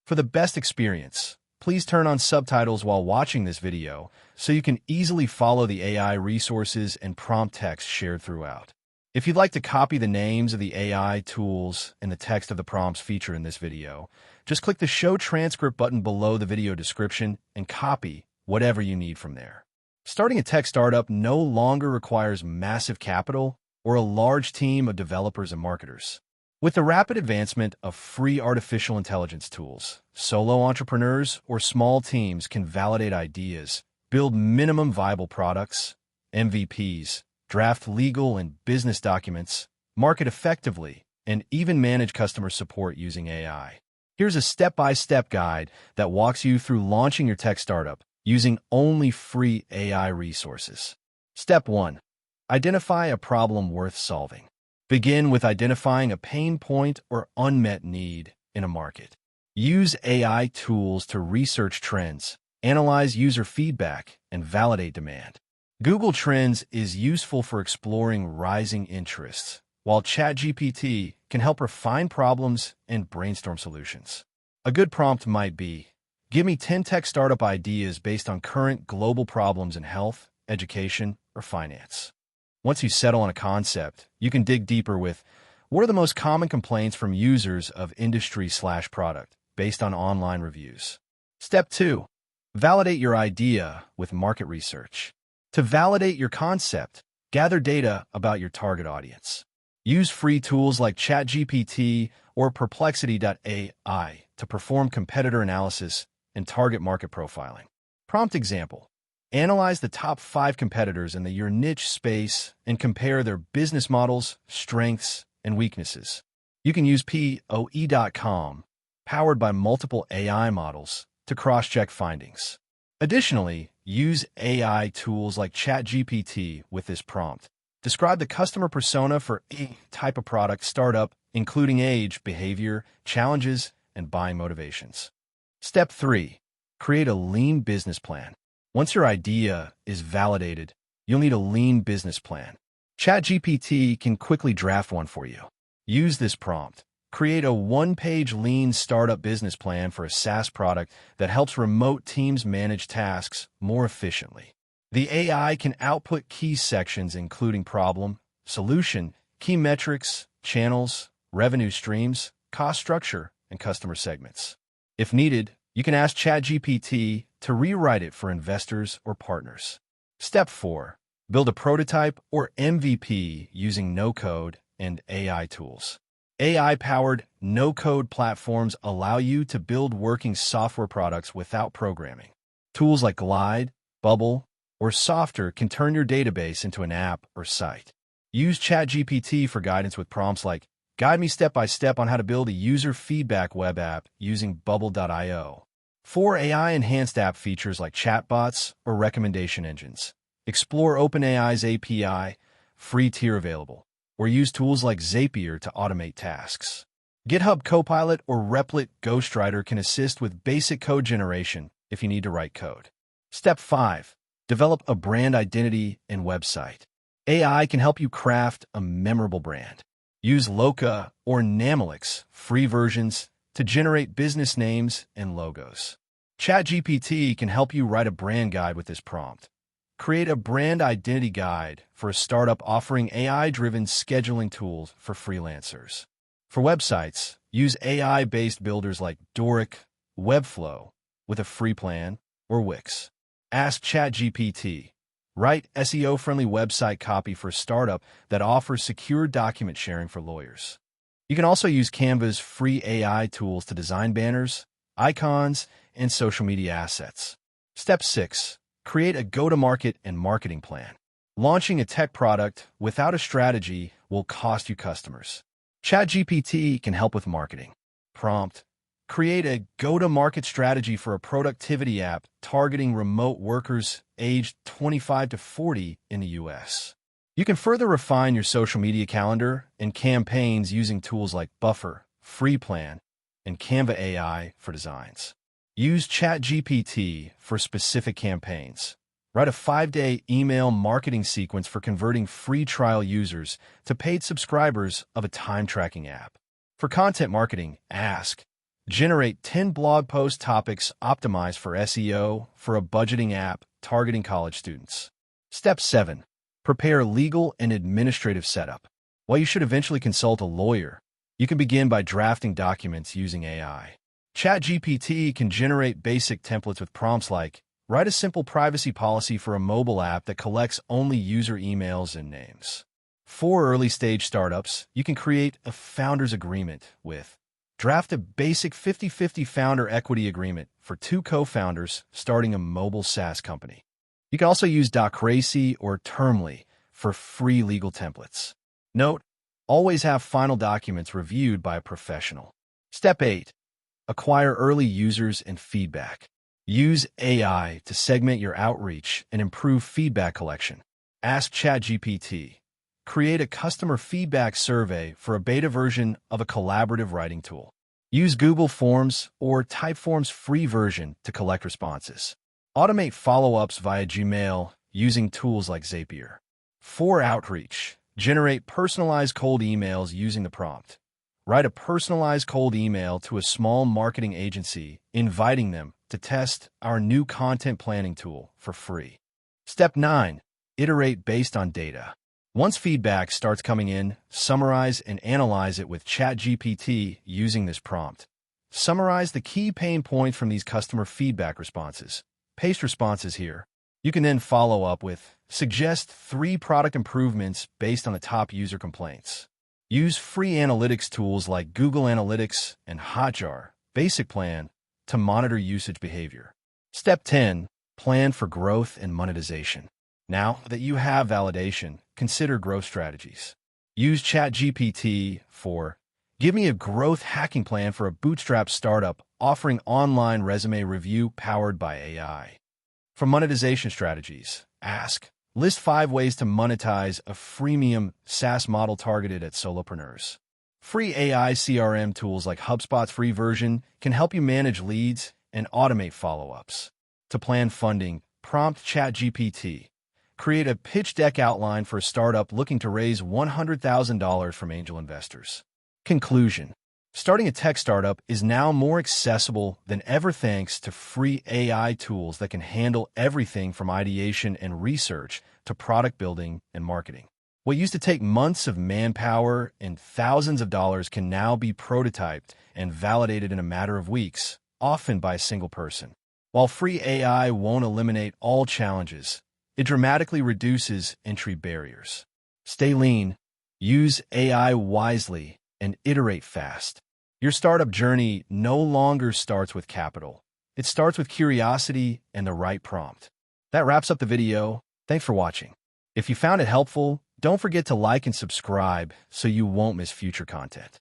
For the best experience, please turn on subtitles while watching this video so you can easily follow the AI resources and prompt text shared throughout. If you'd like to copy the names of the AI tools and the text of the prompts featured in this video, just click the Show Transcript button below the video description and copy whatever you need from there. Starting a tech startup no longer requires massive capital or a large team of developers and marketers. With the rapid advancement of free artificial intelligence tools, solo entrepreneurs or small teams can validate ideas, build minimum viable products, MVPs, draft legal and business documents, market effectively, and even manage customer support using AI. Here's a step-by-step guide that walks you through launching your tech startup using only free AI resources. Step 1. Identify a problem worth solving. Begin with identifying a pain point or unmet need in a market. Use AI tools to research trends, analyze user feedback, and validate demand. Google Trends is useful for exploring rising interests, while ChatGPT can help refine problems and brainstorm solutions. A good prompt might be, give me 10 tech startup ideas based on current global problems in health, education, or finance. Once you settle on a concept, you can dig deeper with, what are the most common complaints from users of industry/product based on online reviews? Step 2. Validate your idea with market research. To validate your concept, gather data about your target audience. Use free tools like ChatGPT or Perplexity.ai to perform competitor analysis and target market profiling. Prompt example. Analyze the top 5 competitors in your niche space and compare their business models, strengths, and weaknesses. You can use POE.com, powered by multiple AI models, to cross-check findings. Additionally, use AI tools like ChatGPT with this prompt. Describe the customer persona for a type of product startup, including age, behavior, challenges, and buying motivations. Step 3. Create a lean business plan. Once your idea is validated, you'll need a lean business plan. ChatGPT can quickly draft one for you. Use this prompt. Create a one-page lean startup business plan for a SaaS product that helps remote teams manage tasks more efficiently. The AI can output key sections including problem, solution, key metrics, channels, revenue streams, cost structure, and customer segments. If needed, you can ask ChatGPT to rewrite it for investors or partners. Step 4. Build a prototype or MVP using no-code and AI tools. AI-powered, no-code platforms allow you to build working software products without programming. Tools like Glide, Bubble, or Softer can turn your database into an app or site. Use ChatGPT for guidance with prompts like, guide me step-by-step on how to build a user feedback web app using Bubble.io. For AI-enhanced app features like chatbots or recommendation engines, explore OpenAI's API, free tier available, or use tools like Zapier to automate tasks. GitHub Copilot or Replit Ghostwriter can assist with basic code generation if you need to write code. Step 5. Develop a brand identity and website. AI can help you craft a memorable brand. Use Loka or Namalix, free versions, to generate business names and logos. ChatGPT can help you write a brand guide with this prompt. Create a brand identity guide for a startup offering AI-driven scheduling tools for freelancers. For websites, use AI-based builders like Doric, Webflow, with a free plan, or Wix. Ask ChatGPT. Write SEO-friendly website copy for a startup that offers secure document sharing for lawyers. You can also use Canva's free AI tools to design banners, icons, and social media assets. Step 6. Create a go-to-market and marketing plan. Launching a tech product without a strategy will cost you customers. ChatGPT can help with marketing. Prompt. Create a go-to-market strategy for a productivity app targeting remote workers aged 25 to 40 in the U.S. You can further refine your social media calendar and campaigns using tools like Buffer, FreePlan, and Canva AI for designs. Use ChatGPT for specific campaigns. Write a 5-day email marketing sequence for converting free trial users to paid subscribers of a time-tracking app. For content marketing, ask, Generate 10 blog post topics optimized for SEO for a budgeting app targeting college students. Step 7. Prepare legal and administrative setup. While you should eventually consult a lawyer, you can begin by drafting documents using AI. ChatGPT can generate basic templates with prompts like, write a simple privacy policy for a mobile app that collects only user emails and names. For early-stage startups, you can create a founder's agreement with, draft a basic 50-50 founder equity agreement for 2 co-founders starting a mobile SaaS company. You can also use Docracy or Termly for free legal templates. Note, always have final documents reviewed by a professional. Step 8. Acquire early users and feedback. Use AI to segment your outreach and improve feedback collection. Ask ChatGPT. Create a customer feedback survey for a beta version of a collaborative writing tool. Use Google Forms or Typeform's free version to collect responses. Automate follow-ups via Gmail using tools like Zapier. For outreach, generate personalized cold emails using the prompt. Write a personalized cold email to a small marketing agency, inviting them to test our new content planning tool for free. Step 9. Iterate based on data. Once feedback starts coming in, summarize and analyze it with ChatGPT using this prompt. Summarize the key pain points from these customer feedback responses. Paste responses here. You can then follow up with, suggest 3 product improvements based on the top user complaints. Use free analytics tools like Google Analytics and Hotjar, Basic Plan, to monitor usage behavior. Step 10. Plan for growth and monetization. Now that you have validation, consider growth strategies. Use ChatGPT for, give me a growth hacking plan for a bootstrap startup offering online resume review powered by AI. For monetization strategies, ask, list 5 ways to monetize a freemium SaaS model targeted at solopreneurs. Free AI CRM tools like HubSpot's free version can help you manage leads and automate follow-ups. To plan funding, prompt ChatGPT. Create a pitch deck outline for a startup looking to raise $100,000 from angel investors. Conclusion. Starting a tech startup is now more accessible than ever thanks to free AI tools that can handle everything from ideation and research to product building and marketing. What used to take months of manpower and thousands of dollars can now be prototyped and validated in a matter of weeks, often by a single person. While free AI won't eliminate all challenges, it dramatically reduces entry barriers. Stay lean, use AI wisely, and iterate fast. Your startup journey no longer starts with capital. It starts with curiosity and the right prompt. That wraps up the video. Thanks for watching. If you found it helpful, don't forget to like and subscribe so you won't miss future content.